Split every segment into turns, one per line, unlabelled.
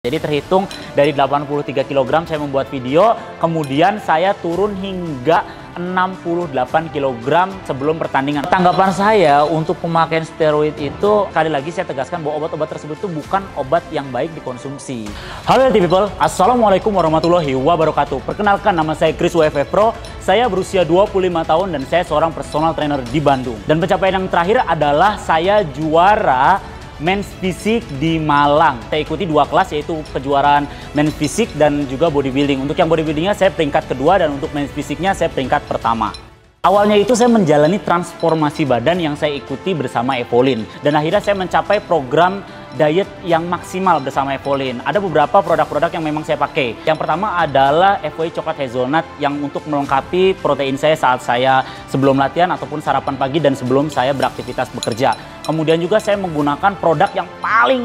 Jadi terhitung dari 83 kg saya membuat video, kemudian saya turun hingga 68 kg sebelum pertandingan. Tanggapan saya untuk pemakaian steroid itu, sekali lagi saya tegaskan bahwa obat-obat tersebut itu bukan obat yang baik dikonsumsi. Halo healthy people, Assalamualaikum warahmatullahi wabarakatuh. Perkenalkan, nama saya Chris WFF Pro, saya berusia 25 tahun dan saya seorang personal trainer di Bandung. Dan pencapaian yang terakhir adalah saya juara Men's Fisik di Malang. Saya ikuti 2 kelas, yaitu kejuaraan Men's Fisik dan juga bodybuilding. Untuk yang bodybuildingnya saya peringkat kedua dan untuk Men's Fisiknya saya peringkat pertama. Awalnya itu saya menjalani transformasi badan yang saya ikuti bersama Evolin. Dan akhirnya saya mencapai program diet yang maksimal bersama Evolin. Ada beberapa produk-produk yang memang saya pakai. Yang pertama adalah FOI Coklat Hazelnut yang untuk melengkapi protein saya saat saya sebelum latihan ataupun sarapan pagi dan sebelum saya beraktivitas bekerja. Kemudian juga saya menggunakan produk yang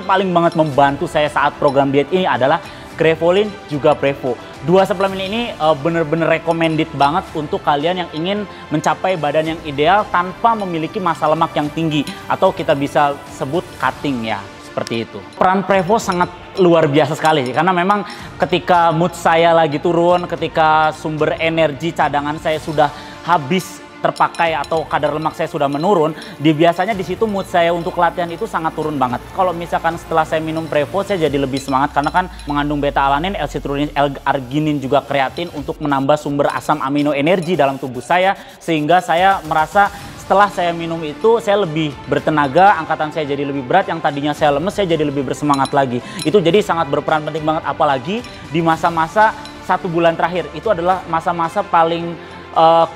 paling banget membantu saya saat program diet ini adalah Crevolin juga Prevo. Dua suplemen ini bener-bener recommended banget untuk kalian yang ingin mencapai badan yang ideal tanpa memiliki massa lemak yang tinggi atau kita bisa sebut cutting ya, seperti itu. Peran Prevo sangat luar biasa sekali karena memang ketika mood saya lagi turun, ketika sumber energi cadangan saya sudah habis terpakai atau kadar lemak saya sudah menurun, biasanya di situ mood saya untuk latihan itu sangat turun banget. Kalau misalkan setelah saya minum Prevo, saya jadi lebih semangat karena kan mengandung beta-alanin, L-citrulline, L-arginin, juga kreatin untuk menambah sumber asam amino energi dalam tubuh saya, sehingga saya merasa setelah saya minum itu saya lebih bertenaga, angkatan saya jadi lebih berat, yang tadinya saya lemes saya jadi lebih bersemangat lagi. Itu jadi sangat berperan penting banget, apalagi di masa-masa 1 bulan terakhir. Itu adalah masa-masa paling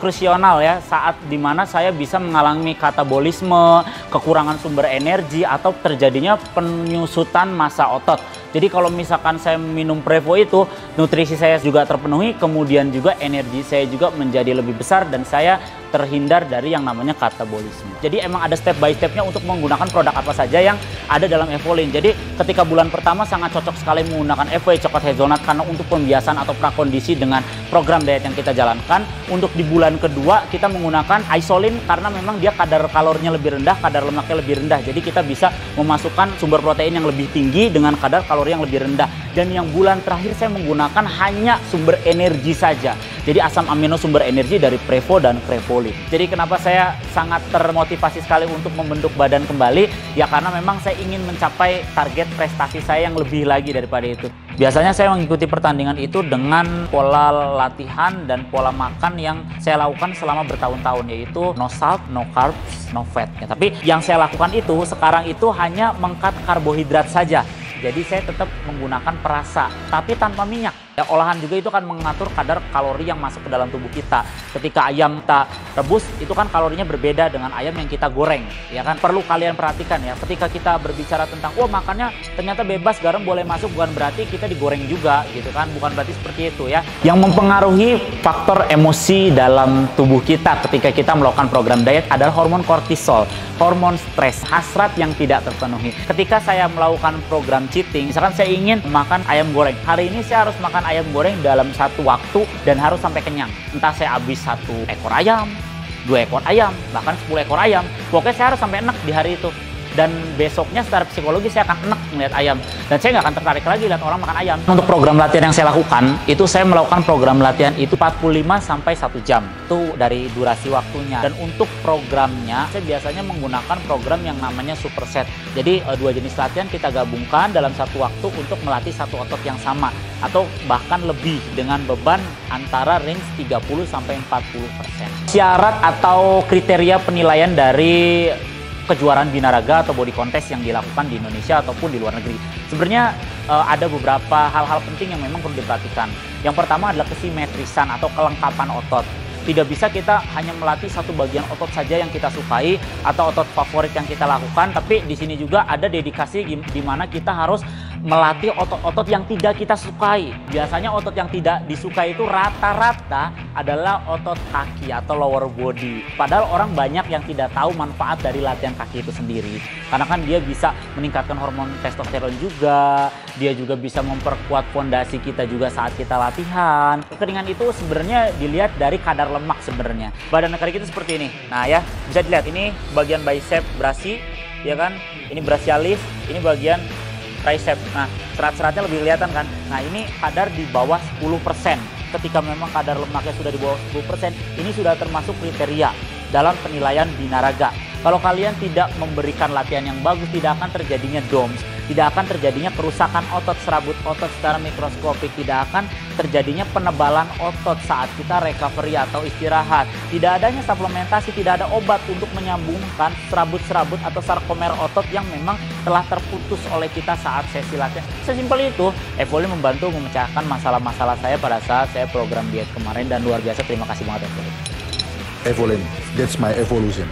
krusial ya, saat dimana saya bisa mengalami katabolisme, kekurangan sumber energi atau terjadinya penyusutan massa otot. Jadi kalau misalkan saya minum Prevo itu, nutrisi saya juga terpenuhi, kemudian juga energi saya juga menjadi lebih besar dan saya terhindar dari yang namanya katabolisme. Jadi emang ada step by stepnya untuk menggunakan produk apa saja yang ada dalam Evolin. Jadi ketika bulan pertama sangat cocok sekali menggunakan FOI Coklat Hazelnut karena untuk pembiasan atau prakondisi dengan program diet yang kita jalankan. Untuk di bulan kedua kita menggunakan Isolin karena memang dia kadar kalorinya lebih rendah, kadar lemaknya lebih rendah. Jadi kita bisa memasukkan sumber protein yang lebih tinggi dengan kadar kalori yang lebih rendah. Dan yang bulan terakhir saya menggunakan hanya sumber energi saja. Jadi asam amino sumber energi dari Prevo dan Crevolin. Jadi kenapa saya sangat termotivasi sekali untuk membentuk badan kembali? Ya karena memang saya ingin mencapai target prestasi saya yang lebih lagi daripada itu. Biasanya saya mengikuti pertandingan itu dengan pola latihan dan pola makan yang saya lakukan selama bertahun-tahun, yaitu no salt, no carbs, no fat. Ya, tapi yang saya lakukan itu sekarang itu hanya meng-cut karbohidrat saja. Jadi saya tetap menggunakan perasa, tapi tanpa minyak. Ya, olahan juga itu kan mengatur kadar kalori yang masuk ke dalam tubuh kita. Ketika ayam kita rebus, itu kan kalorinya berbeda dengan ayam yang kita goreng. Ya kan, perlu kalian perhatikan ya. Ketika kita berbicara tentang, oh makannya ternyata bebas, garam boleh masuk, bukan berarti kita digoreng juga, gitu kan? Bukan berarti seperti itu ya. Yang mempengaruhi faktor emosi dalam tubuh kita ketika kita melakukan program diet adalah hormon kortisol, hormon stres, hasrat yang tidak terpenuhi. Ketika saya melakukan program cheating, misalkan saya ingin makan ayam goreng, hari ini saya harus makan ayam goreng dalam 1 waktu dan harus sampai kenyang. Entah saya habis 1 ekor ayam, 2 ekor ayam, bahkan 10 ekor ayam. Pokoknya saya harus sampai enak di hari itu. Dan besoknya secara psikologi saya akan enak melihat ayam. Dan saya nggak akan tertarik lagi lihat orang makan ayam. Untuk program latihan yang saya lakukan, itu saya melakukan program latihan itu 45 sampai 1 jam. Itu dari durasi waktunya. Dan untuk programnya, saya biasanya menggunakan program yang namanya superset. Jadi 2 jenis latihan kita gabungkan dalam 1 waktu untuk melatih 1 otot yang sama. Atau bahkan lebih dengan beban antara range 30 sampai 40%. Syarat atau kriteria penilaian dari kejuaraan binaraga atau body contest yang dilakukan di Indonesia ataupun di luar negeri. Sebenarnya ada beberapa hal-hal penting yang memang perlu diperhatikan. Yang pertama adalah kesimetrisan atau kelengkapan otot. Tidak bisa kita hanya melatih 1 bagian otot saja yang kita sukai atau otot favorit yang kita lakukan, tapi di sini juga ada dedikasi di mana kita harus melatih otot-otot yang tidak kita sukai. Biasanya otot yang tidak disukai itu rata-rata adalah otot kaki atau lower body. Padahal orang banyak yang tidak tahu manfaat dari latihan kaki itu sendiri. Karena kan dia bisa meningkatkan hormon testosteron juga, dia juga bisa memperkuat fondasi kita juga saat kita latihan. Kekeringan itu sebenarnya dilihat dari kadar lemak sebenarnya. Badan kering itu seperti ini. Nah ya, bisa dilihat ini bagian bicep brasi, ya kan? Ini brachialis, ini bagian tricep. Nah, serat-seratnya lebih kelihatan kan. Nah, ini kadar di bawah 10%. Ketika memang kadar lemaknya sudah di bawah 10%, ini sudah termasuk kriteria dalam penilaian Binaraga. Kalau kalian tidak memberikan latihan yang bagus, tidak akan terjadinya DOMS, tidak akan terjadinya kerusakan otot, serabut otot secara mikroskopik, tidak akan terjadinya penebalan otot saat kita recovery atau istirahat. Tidak adanya suplementasi, tidak ada obat untuk menyambungkan serabut-serabut atau sarkomer otot yang memang telah terputus oleh kita saat sesi latihan. Sesimpel itu, Evoli membantu memecahkan masalah-masalah saya pada saat saya program diet kemarin dan luar biasa. Terima kasih banget Evoli.
Evolin, that's my evolution.